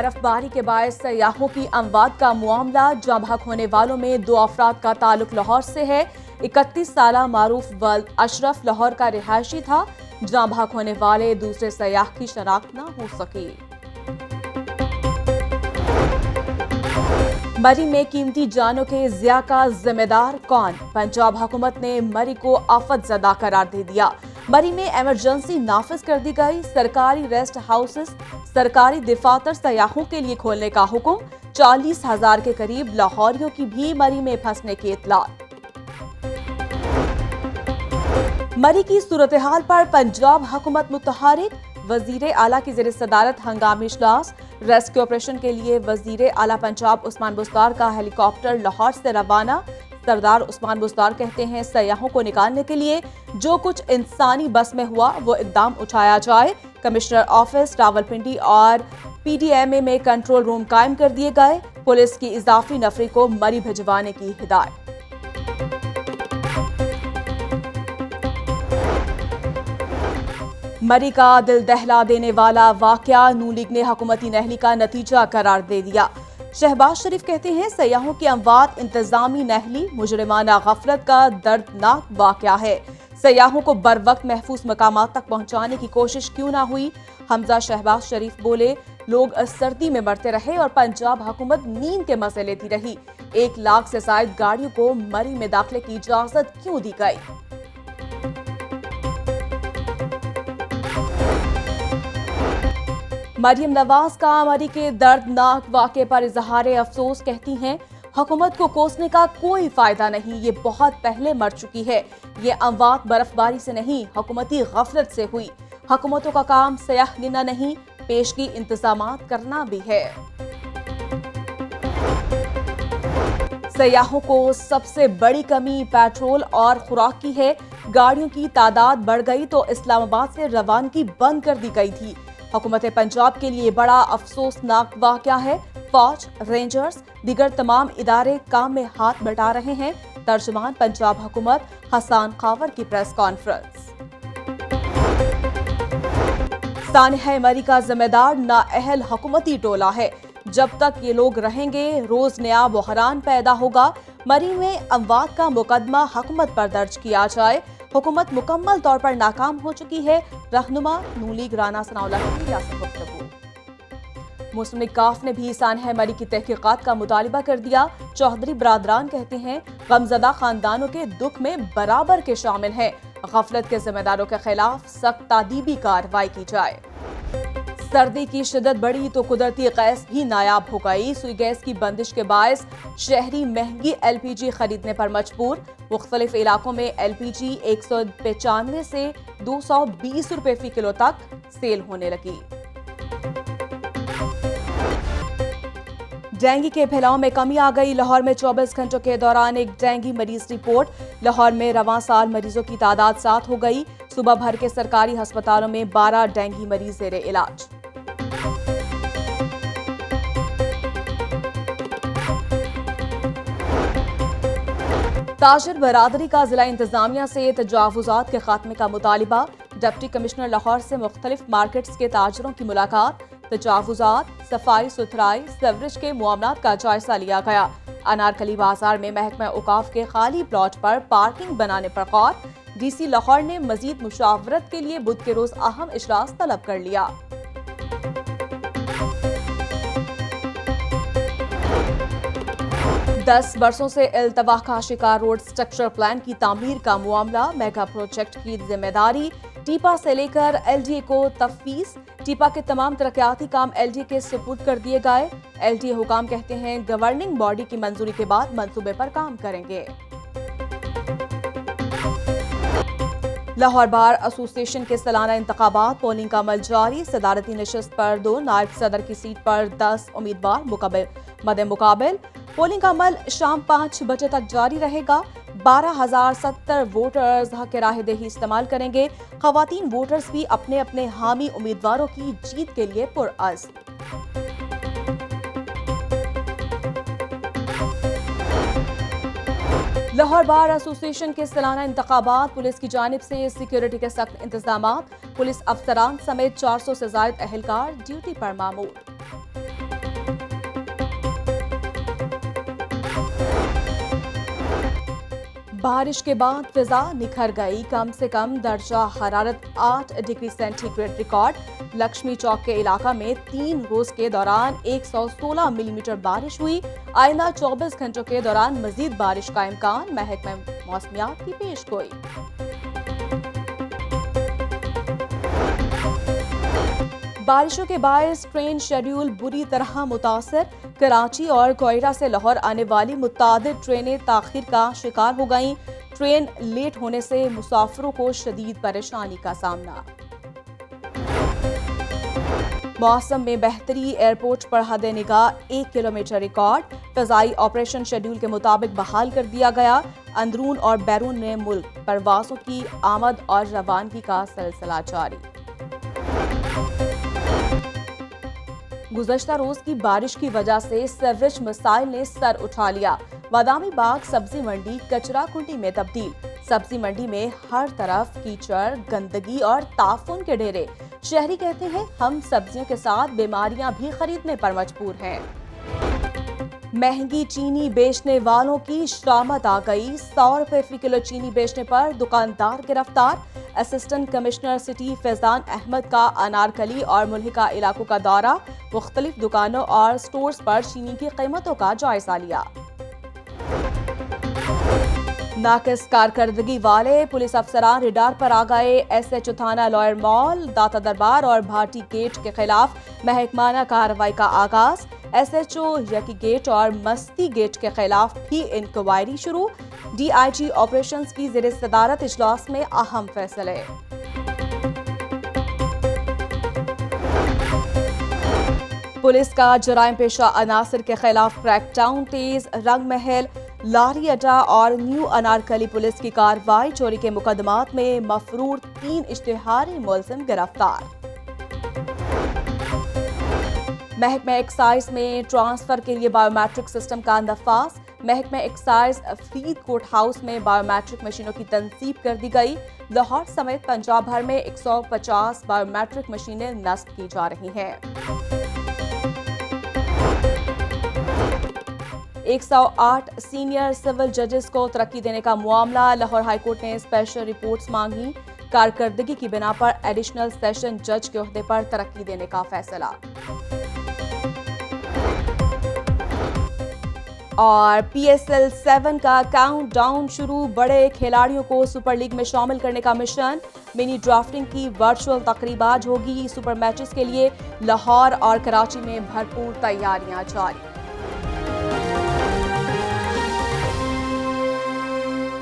बर्फबारी के बायस सयाहों की अमवात का मामला। जाँ बहक होने वालों में 2 अफराद का ताल्लुक लाहौर से है। 31 साला मारूफ वल्द अशरफ लाहौर का रिहायशी था। जाँ बहक होने वाले दूसरे सयाह की शनाख्त न हो सकी। मरी में कीमती जानों के ज़िया का जिम्मेदार कौन? पंजाब हुकूमत ने मरी को आफत ज़दा करार दे दिया। मरी में इमरजेंसी नाफिज कर दी गई। सरकारी रेस्ट हाउसेस, सरकारी दफातर सयाहों के लिए खोलने का हुक्म। 40,000 के करीब लाहौरियों की भी मरी में फंसने की इत्तला। मरी की सूरत हाल पर पंजाब हुकूमत मुतहरिक। वजीर आला की ज़ेर सदारत हंगामी इजलास। रेस्क्यू ऑपरेशन के लिए वजीर आला पंजाब उस्मान बुज़दार का हेलीकॉप्टर लाहौर से रवाना। सरदार उस्मान बुज़दार कहते हैं सयाहों को निकालने के लिए जो कुछ इंसानी बस में हुआ वो इक़दाम उठाया जाए। कमिश्नर ऑफिस रावलपिंडी और PDMA में कंट्रोल रूम कायम कर दिए गए। पुलिस की इजाफी नफरी को मरी भिजवाने की हिदायत। मरी का दिल दहला देने वाला वाकया नून लीग ने हुकूमती नहली का नतीजा करार दे दिया। शहबाज शरीफ कहते हैं सयाहों की अमवात इंतजामी नहली मुजरिमाना गफलत का दर्दनाक वाकया है। सयाहों को बर वक्त महफूज मकामात तक पहुंचाने की कोशिश क्यों ना हुई? हमजा शहबाज शरीफ बोले, लोग सर्दी में मरते रहे और पंजाब हुकूमत नींद के मजे लेती रही। 1 लाख से ज्यादा गाड़ियों को मरी में दाखिले की इजाजत क्यों दी गई? मरियम नवाज का मरी के दर्दनाक वाक़े पर इजहार अफसोस। कहती हैं हुकूमत को कोसने का कोई फायदा नहीं, ये बहुत पहले मर चुकी है। ये अमवात बर्फबारी से नहीं हुकूमती गफलत से हुई। हुकूमतों का काम सयाह गिनना नहीं, पेशगी इंतजामात करना भी है। सयाहों को सबसे बड़ी कमी पेट्रोल और खुराक की है। गाड़ियों की तादाद बढ़ गई तो इस्लामाबाद से रवानगी बंद कर दी गई थी। हुकूमत पंजाब के लिए बड़ा अफसोसनाक वाकया है। फौज, रेंजर्स, दीगर तमाम इदारे काम में हाथ बटा रहे हैं। तर्जुमान पंजाब हुकूमत हसन खावर की प्रेस कॉन्फ्रेंस। सानिया मरी का जिम्मेदार नाअहल हुकूमती टोला है। जब तक ये लोग रहेंगे रोज नया बहरान पैदा होगा। मरी में अमवात का मुकदमा हुकूमत पर दर्ज किया जाए। हुकूमत मुकम्मल तौर पर नाकाम हो चुकी है। रहनुमा नून लीग राना सनाउल्लाह की रियासत गुफ्तगू। मुस्लिम लीग काफ ने भी सानिया मरी की तहकीकात का मुतालिबा कर दिया। चौधरी बरादरान कहते हैं गमजदा खानदानों के दुख में बराबर के शामिल हैं। गफलत के जिम्मेदारों के खिलाफ सख्त तादीबी कार्रवाई की जाए। सर्दी की शिद्दत बढ़ी तो कुदरती गैस भी नायाब हो गई। सुई गैस की बंदिश के बायस शहरी महंगी LPG खरीदने पर मजबूर। मुख्तलिफ इलाकों में LPG 195 से 220 रुपए फी किलो तक सेल होने लगी। डेंगू के फैलाव में कमी आ गई। लाहौर में 24 घंटों के दौरान एक डेंगू मरीज रिपोर्ट। लाहौर में रवां साल मरीजों की तादाद 7 हो गई। सुबह भर के सरकारी अस्पतालों में 12 डेंगू मरीज जेर इलाज। ताजिर बरादरी का जिला इंतजामिया से तजावुजात के खात्मे का मुतालिबा। डिप्टी कमिश्नर लाहौर से मुख्तलिफ मार्केट्स के ताजरों की मुलाकात। तजावुजात, सफाई सुथराई, सीवरेज के मामलात का जायजा लिया गया। अनारकली बाजार में महकमा औकाफ के खाली प्लॉट पर पार्किंग बनाने पर गौर। DC लाहौर ने मजीद मुशावरत के लिए बुध के रोज अहम इजलास तलब कर लिया। दस बरसों से इल्तवा का शिकार रोड स्ट्रक्चर प्लान की तामीर का मामला। मेगा प्रोजेक्ट की जिम्मेदारी टीपा से लेकर LDA को तफवीज। टीपा के तमाम तरक्याती काम LDA के सुपुर्द कर दिए गए। LDA हुकाम कहते हैं गवर्निंग बॉडी की मंजूरी के बाद मंसूबे पर काम करेंगे। लाहौर बार एसोसिएशन के सालाना इंतखाबात, पोलिंग का अमल जारी। सदारती नशस्त पर 2, नायब सदर की सीट पर 10 उम्मीदवार मदे मुकाबिल। पोलिंग का अमल शाम 5 बजे तक जारी रहेगा। 12,070 वोटर्स हक राहदही इस्तेमाल करेंगे। खवातीन वोटर्स भी अपने अपने हामी उम्मीदवारों की जीत के लिए पुरअज़्म। लाहौर बार एसोसिएशन के सालाना इंतखाबात, पुलिस की जानिब से सिक्योरिटी के सख्त इंतजामात। पुलिस अफसरान समेत 400 से ज्यादा अहलकार ड्यूटी पर मामूर। बारिश के बाद फिजा निखर गई। कम से कम दर्जा हरारत 8 डिग्री सेंटीग्रेड रिकॉर्ड। लक्ष्मी चौक के इलाका में 3 रोज के दौरान 116 मिलीमीटर बारिश हुई। आइंदा 24 घंटों के दौरान मजीद बारिश का इम्कान। महकमा मौसमियात की पेशगोई। बारिशों के बायस ट्रेन शेड्यूल बुरी तरह मुतासर। कराची और कोयटा से लाहौर आने वाली मुतादिद ट्रेनें ताखीर का शिकार हो गईं। ट्रेन लेट होने से मुसाफिरों को शदीद परेशानी का सामना। मौसम में बेहतरी। एयरपोर्ट पर हद निगाह 1 किलोमीटर रिकॉर्ड। फ़ज़ाई ऑपरेशन शेड्यूल के मुताबिक बहाल कर दिया गया। अंदरून और बैरून में मुल्क परवासों की आमद और रवानगी का सिलसिला जारी। गुज़श्ता रोज की बारिश की वजह से सीवरेज मसाइल ने सर उठा लिया। बादामी बाग सब्जी मंडी कचरा कुंडी में तब्दील। सब्जी मंडी में हर तरफ कीचड़, गंदगी और ताफुन के ढेरे। शहरी कहते हैं हम सब्जियों के साथ बीमारियां भी खरीदने पर मजबूर हैं। महंगी चीनी बेचने वालों की शामत आ गई। 100 रुपए फी किलो चीनी बेचने पर दुकानदार गिरफ्तार। Assistant commissioner city Faizan Ahmed का अनारकली और मुल्हिका इलाकों का दौरा। मुख्तलिफ दुकानों और स्टोर्स पर चीनी की कीमतों का जायजा लिया। नाकिस कारकर्दगी वाले पुलिस अफसरान रिडार पर आ गए। SHO थाना लॉयर मॉल, दाता दरबार और भाटी गेट के खिलाफ महकमाना कार्रवाई का आगाज। SHO यकी गेट और मस्ती गेट के खिलाफ भी इंक्वायरी शुरू। DIG ऑपरेशंस की ज़ेर सदारत इजलास में अहम फैसले। पुलिस का जराइम पेशा अनासर के खिलाफ क्रैकडाउन तेज। रंग महल, लारी अड्डा और न्यू अनारकली पुलिस की कार्रवाई। चोरी के मुकदमात में मफरूर 3 इश्तिहारी मुलजिम गिरफ्तार। महकमा एक्साइज में ट्रांसफर के लिए बायोमेट्रिक सिस्टम का नफाज। महकमा एक्साइज फरीद कोर्ट हाउस में बायोमेट्रिक मशीनों की तनसीब कर दी गई। लाहौर समेत पंजाब भर में 150 बायोमेट्रिक मशीनें नस्ब की जा रही हैं। 108 सीनियर सिविल जजेस को तरक्की देने का मामला। लाहौर हाईकोर्ट ने स्पेशल रिपोर्ट्स मांगी। कारकर्दगी की बिना पर एडिशनल सेशन जज के ओहदे पर तरक्की देने का फैसला। और PSL 7 का काउंटडाउन शुरू। बड़े खिलाड़ियों को सुपर लीग में शामिल करने का मिशन। मिनी ड्राफ्टिंग की वर्चुअल तकरीब आज होगी। सुपर मैचेस के लिए लाहौर और कराची में भरपूर तैयारियां जारी।